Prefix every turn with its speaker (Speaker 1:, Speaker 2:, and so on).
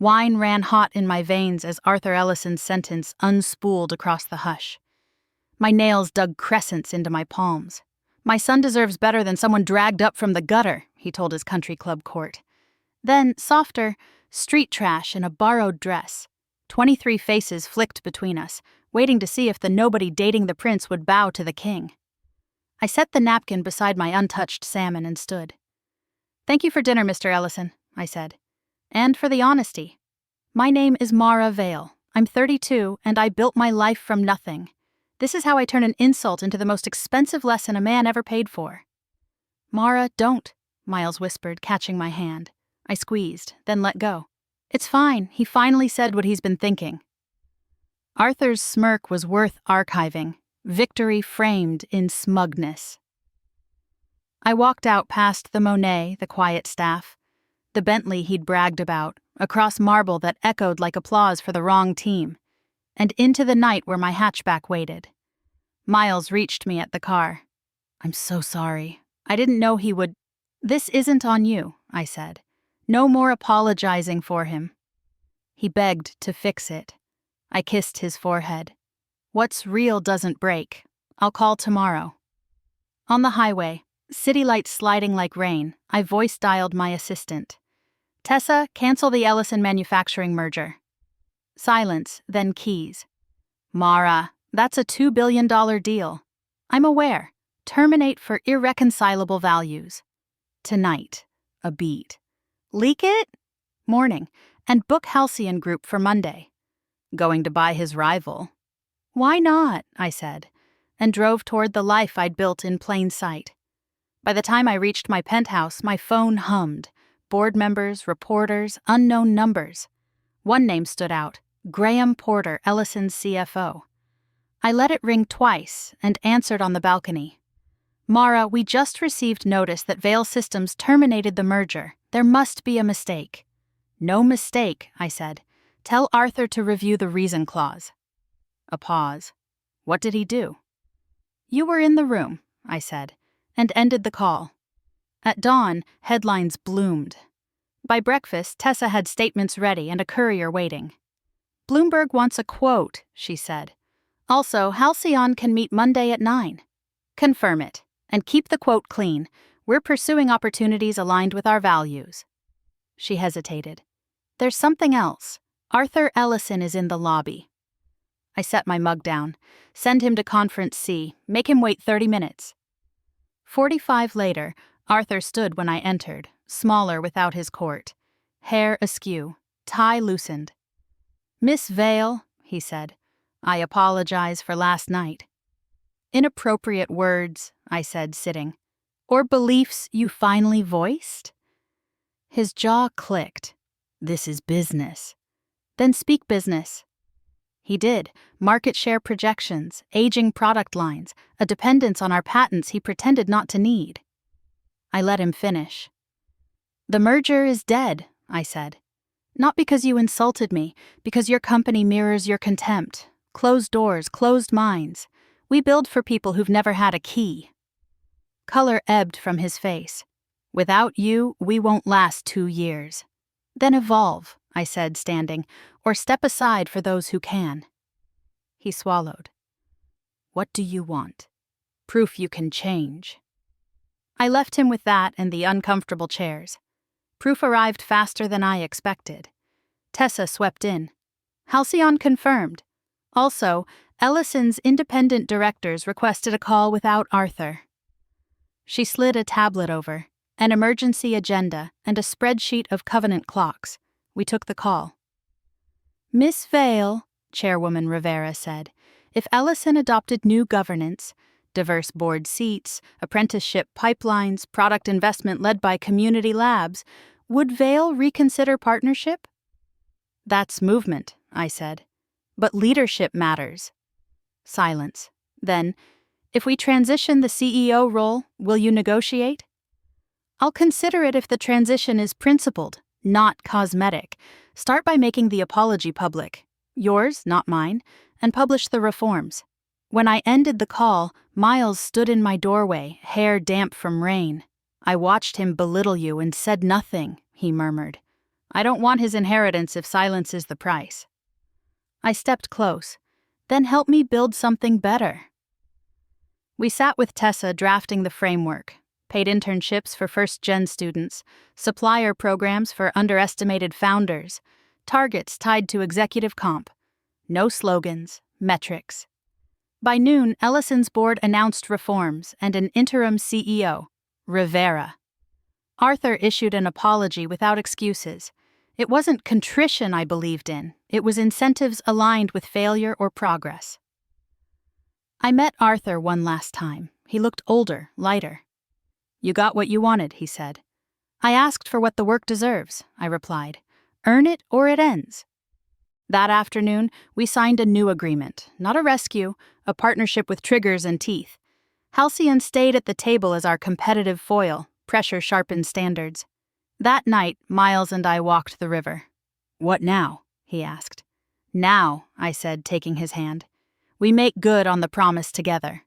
Speaker 1: Wine ran hot in my veins as Arthur Ellison's sentence unspooled across the hush. My nails dug crescents into my palms. "My son deserves better than someone dragged up from the gutter," he told his country club court. Then, softer, street trash in a borrowed dress. 23 faces flicked between us, waiting to see if the nobody dating the prince would bow to the king. I set the napkin beside my untouched salmon and stood. "Thank you for dinner, Mr. Ellison," I said. "And for the honesty. My name is Mara Vale. I'm 32, and I built my life from nothing. This is how I turn an insult into the most expensive lesson a man ever paid for." "Mara, don't," Miles whispered, catching my hand. I squeezed, then let go. "It's fine. He finally said what he's been thinking." Arthur's smirk was worth archiving, victory framed in smugness. I walked out past the Monet, the quiet staff, the Bentley he'd bragged about, across marble that echoed like applause for the wrong team, and into the night where my hatchback waited. Miles reached me at the car. "I'm so sorry. I didn't know he would—" "This isn't on you," I said. "No more apologizing for him." He begged to fix it. I kissed his forehead. "What's real doesn't break. I'll call tomorrow." On the highway, city lights sliding like rain, I voice-dialed my assistant. "Tessa, cancel the Ellison manufacturing merger." Silence, then keys. "Mara, that's a $2 billion deal. I'm aware. Terminate for irreconcilable values. Tonight, a beat. Leak it? Morning, and book Halcyon Group for Monday." Going to buy his rival. "Why not?" I said, and drove toward the life I'd built in plain sight. By the time I reached my penthouse, my phone hummed. Board members, reporters, unknown numbers. One name stood out, Graham Porter, Ellison's CFO. I let it ring twice and answered on the balcony. "Mara, we just received notice that Vale Systems terminated the merger. There must be a mistake." "No mistake," I said. "Tell Arthur to review the reason clause." A pause. "What did he do?" "You were in the room," I said, and ended the call. At dawn, headlines bloomed. By breakfast, Tessa had statements ready and a courier waiting. "Bloomberg wants a quote," she said. "Also, Halcyon can meet Monday at 9. Confirm it, and keep the quote clean. We're pursuing opportunities aligned with our values." She hesitated. "There's something else. Arthur Ellison is in the lobby." I set my mug down. "Send him to Conference C. Make him wait 30 minutes. 45 later, Arthur stood when I entered, smaller without his court. Hair askew, tie loosened. "Miss Vale," he said, "I apologize for last night." "Inappropriate words," I said, sitting. "Or beliefs you finally voiced?" His jaw clicked. "This is business." "Then speak business." He did. Market share projections, aging product lines, a dependence on our patents he pretended not to need. I let him finish. "The merger is dead," I said. "Not because you insulted me, because your company mirrors your contempt. Closed doors, closed minds. We build for people who've never had a key." Color ebbed from his face. "Without you, we won't last 2 years. "Then evolve," I said, standing, "or step aside for those who can." He swallowed. "What do you want?" "Proof you can change." I left him with that and the uncomfortable chairs. Proof arrived faster than I expected. Tessa swept in. "Halcyon confirmed. Also, Ellison's independent directors requested a call without Arthur." She slid a tablet over, an emergency agenda, and a spreadsheet of covenant clocks. We took the call. "Miss Vale," Chairwoman Rivera said, "if Ellison adopted new governance, diverse board seats, apprenticeship pipelines, product investment led by community labs, would Vale reconsider partnership?" "That's movement," I said. "But leadership matters." Silence. Then, "If we transition the CEO role, will you negotiate?" "I'll consider it if the transition is principled, not cosmetic. Start by making the apology public. Yours, not mine, and publish the reforms." When I ended the call, Miles stood in my doorway, hair damp from rain. "I watched him belittle you and said nothing," he murmured. I don't want his inheritance if silence is the price. I stepped close. Then help me build something better. We sat with Tessa drafting the framework, paid internships for first-gen students, supplier programs for underestimated founders, targets tied to executive comp. No slogans, metrics. By noon, Ellison's board announced reforms and an interim CEO, Rivera. Arthur issued an apology without excuses. It wasn't contrition I believed in, it was incentives aligned with failure or progress. I met Arthur one last time. He looked older, lighter. You got what you wanted, he said. I asked for what the work deserves, I replied. Earn it or it ends. That afternoon, we signed a new agreement, not a rescue, a partnership with triggers and teeth. Halcyon stayed at the table as our competitive foil, pressure sharpened standards. That night, Miles and I walked the river. What now? He asked. Now, I said, taking his hand. We make good on the promise together.